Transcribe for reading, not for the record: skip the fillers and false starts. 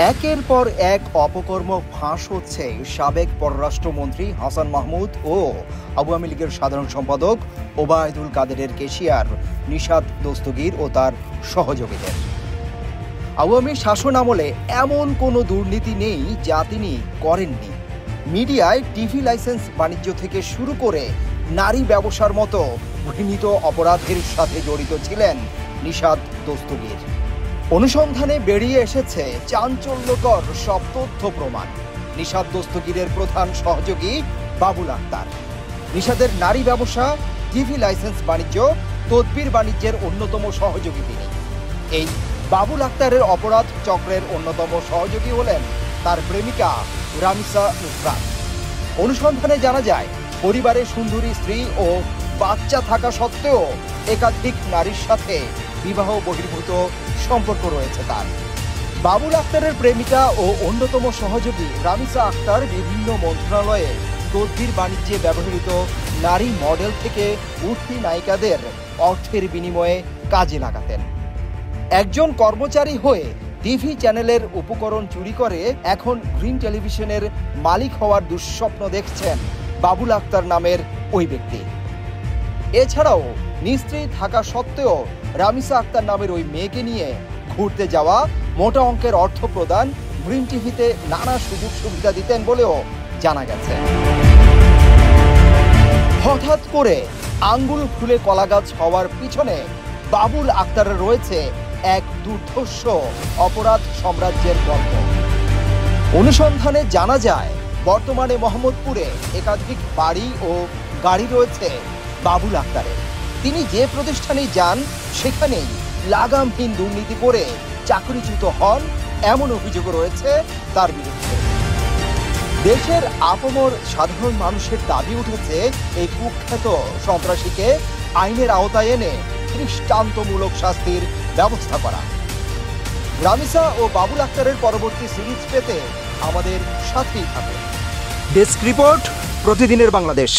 একের পর এক অপকর্ম ফাঁস হচ্ছে সাবেক পররাষ্ট্রমন্ত্রী হাসান মাহমুদ ও আওয়ামী লীগের সাধারণ সম্পাদক ওবায়দুল কাদেরের কেশিয়ার নিশাত দস্তগীর ও তার সহযোগীদের। আওয়ামী শাসন আমলে এমন কোনো দুর্নীতি নেই যা তিনি করেননি। মিডিয়ায় টিভি লাইসেন্স বাণিজ্য থেকে শুরু করে নারী ব্যবসার মতো ঘৃণিত অপরাধের সাথে জড়িত ছিলেন নিশাত দস্তগীর। অনুসন্ধানে বেরিয়ে এসেছে চাঞ্চল্যকর সব তথ্য প্রমাণ। নিশাত দস্তগীরের প্রধান সহযোগী বাবুল আক্তার, নিশাতের নারী ব্যবসা, টিভি লাইসেন্স বাণিজ্য, তদবির বাণিজ্যের অন্যতম সহযোগী তিনি। এই বাবুল আক্তারের অপরাধ চক্রের অন্যতম সহযোগী হলেন তার প্রেমিকা রামিসা নুসরাত। অনুসন্ধানে জানা যায়, পরিবারে সুন্দরী স্ত্রী ও বাচ্চা থাকা সত্ত্বেও একাধিক নারীর সাথে বিবাহ বহির্ভূত সম্পর্ক রয়েছে তার। বাবুল আক্তারের প্রেমিকা ও অন্যতম সহযোগী রামিসা আক্তার বিভিন্ন মন্ত্রণালয়ে তদবির বাণিজ্যে ব্যবহৃত নারী মডেল থেকে উঠতি নায়িকাদের অর্থের বিনিময়ে কাজে লাগাতেন। একজন কর্মচারী হয়ে টিভি চ্যানেলের উপকরণ চুরি করে এখন গ্রিন টেলিভিশনের মালিক হওয়ার দুঃস্বপ্ন দেখছেন বাবুল আক্তার নামের ওই ব্যক্তি। এছাড়াও নিস্ত্রী থাকা সত্ত্বেও রামিসা আক্তার নামের ওই মেয়েকে নিয়ে ঘুরতে যাওয়া, মোটা অঙ্কের অর্থ প্রদান, গ্রিন টিভিতে নানা সুযোগ সুবিধা দিতেন বলেও জানা গেছে। হঠাৎ করে আঙ্গুল ফুলে কলাগাছ হওয়ার পিছনে বাবুল আক্তারের রয়েছে এক দুর্ধর্ষ অপরাধ সাম্রাজ্যের গল্প। অনুসন্ধানে জানা যায়, বর্তমানে মোহাম্মদপুরে একাধিক বাড়ি ও গাড়ি রয়েছে বাবুল আক্তারের। তিনি যে প্রতিষ্ঠানে যান সেখানেই লাগামহীন দুর্নীতি করে চাকরিচ্যুত হন, এমন অভিযোগ রয়েছে তার বিরুদ্ধে। দেশের আপামর সাধারণ মানুষের দাবি উঠেছে এই কুখ্যাত সন্ত্রাসীকে আইনের আওতায় এনে দৃষ্টান্তমূলক শাস্তির ব্যবস্থা করা। রামিসা ও বাবুল আক্তারের পরবর্তী সিরিজ পেতে আমাদের সাথেই থাকুন। ডেস্ক রিপোর্ট, প্রতিদিনের বাংলাদেশ।